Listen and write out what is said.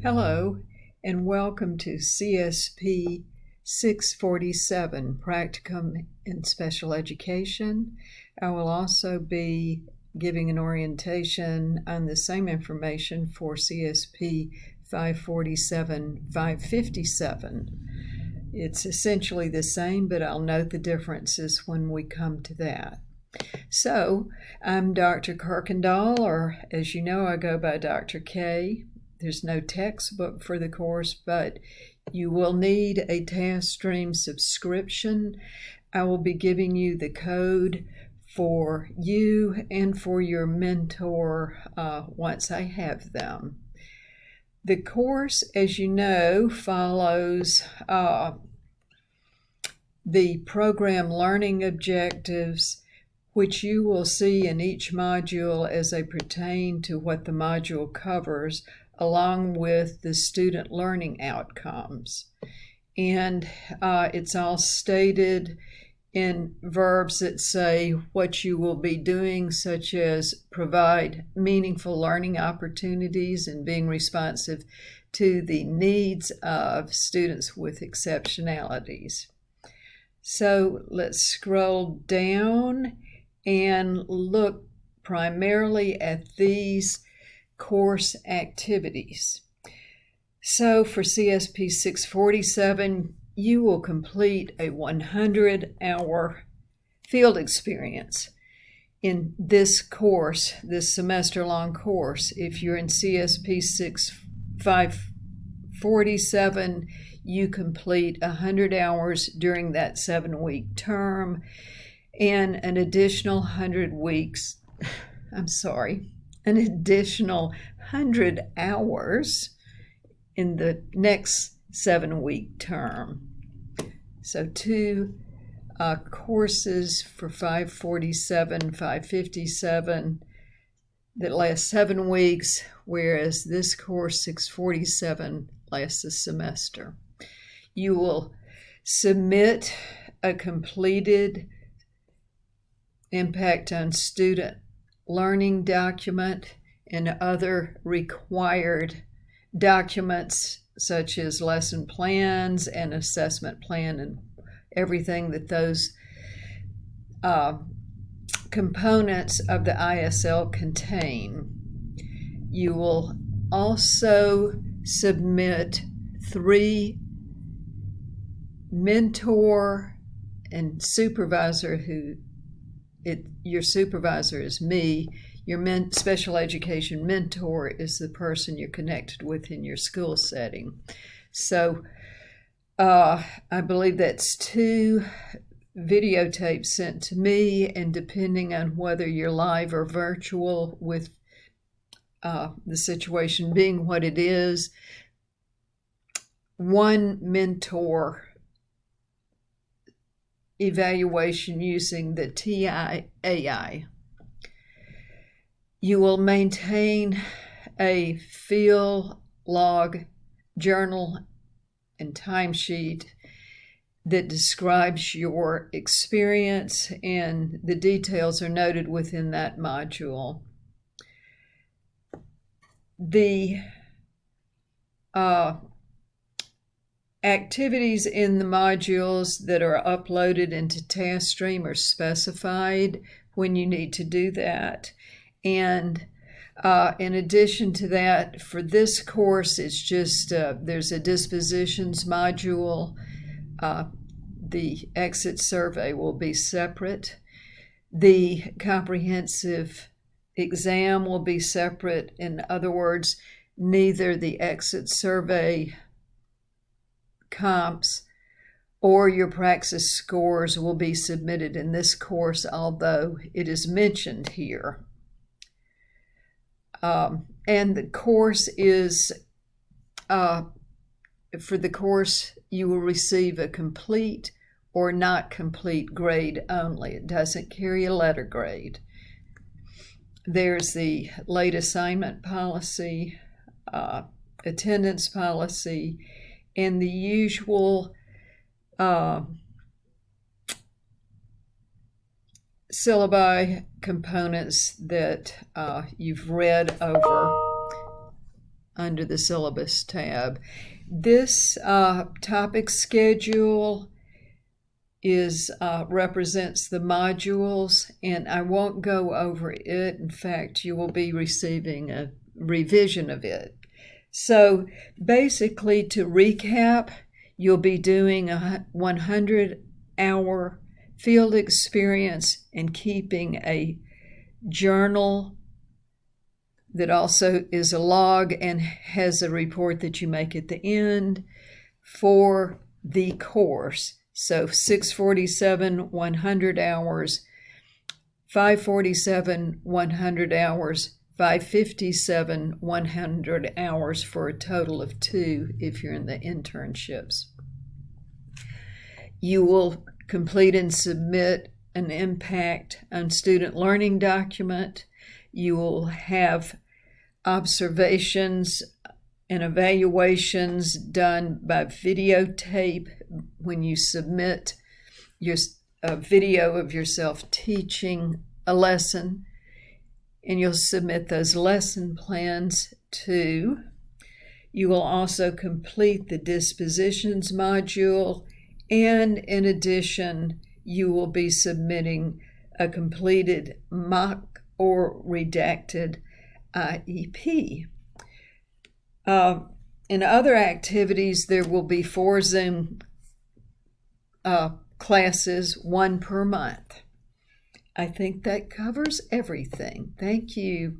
Hello, and welcome to CSP 647, Practicum in Special Education. I will also be giving an orientation on the same information for CSP 547, 557. It's essentially the same, but I'll note the differences when we come to that. So, I'm Dr. Kirkendall, or as you know, I go by Dr. K. There's no textbook for the course, but you will need a TaskStream subscription. I will be giving you the code for you and for your mentor once I have them. The course, as you know, follows the program learning objectives, which you will see in each module as they pertain to what the module covers, along with the student learning outcomes. And it's all stated in verbs that say what you will be doing, such as provide meaningful learning opportunities and being responsive to the needs of students with exceptionalities. So let's scroll down and look primarily at these course activities. So for CSP 647, you will complete a 100-hour field experience in this course, this semester-long course. If you're in CSP 547, you complete 100 hours during that 7-week term, and an additional 100 hours in the next 7-week term. So 2 courses for 547, 557 that last 7 weeks, whereas this course, 647, lasts a semester. You will submit a completed impact on student learning document and other required documents such as lesson plans and assessment plan and everything that those components of the ISL contain. You will also submit 3 mentor and supervisor your supervisor is me. Your special education mentor is the person you're connected with in your school setting. So I believe that's 2 videotapes sent to me, and depending on whether you're live or virtual, with the situation being what it is, 1 mentor evaluation using the TIAI. You will maintain a field log, journal, and timesheet that describes your experience, and the details are noted within that module. The activities in the modules that are uploaded into TaskStream are specified when you need to do that. And in addition to that, for this course, it's just there's a dispositions module. The exit survey will be separate. The comprehensive exam will be separate. In other words, neither the exit survey comps or your praxis scores will be submitted in this course, although it is mentioned here. And the course is, for the course, you will receive a complete or not complete grade only. It doesn't carry a letter grade. There's the late assignment policy, attendance policy, and the usual syllabi components that you've read over under the syllabus tab. This topic schedule represents the modules, and I won't go over it. In fact, you will be receiving a revision of it. So basically, to recap, you'll be doing a 100-hour field experience and keeping a journal that also is a log and has a report that you make at the end for the course. So 647, 100 hours, 547, 100 hours, 557, 100 hours, for a total of 2 if you're in the internships. You will complete and submit an impact on student learning document. You will have observations and evaluations done by videotape when you submit your video of yourself teaching a lesson, and you'll submit those lesson plans too. You will also complete the dispositions module, and in addition, you will be submitting a completed mock or redacted IEP. In other activities, there will be 4 Zoom classes, 1 per month. I think that covers everything. Thank you.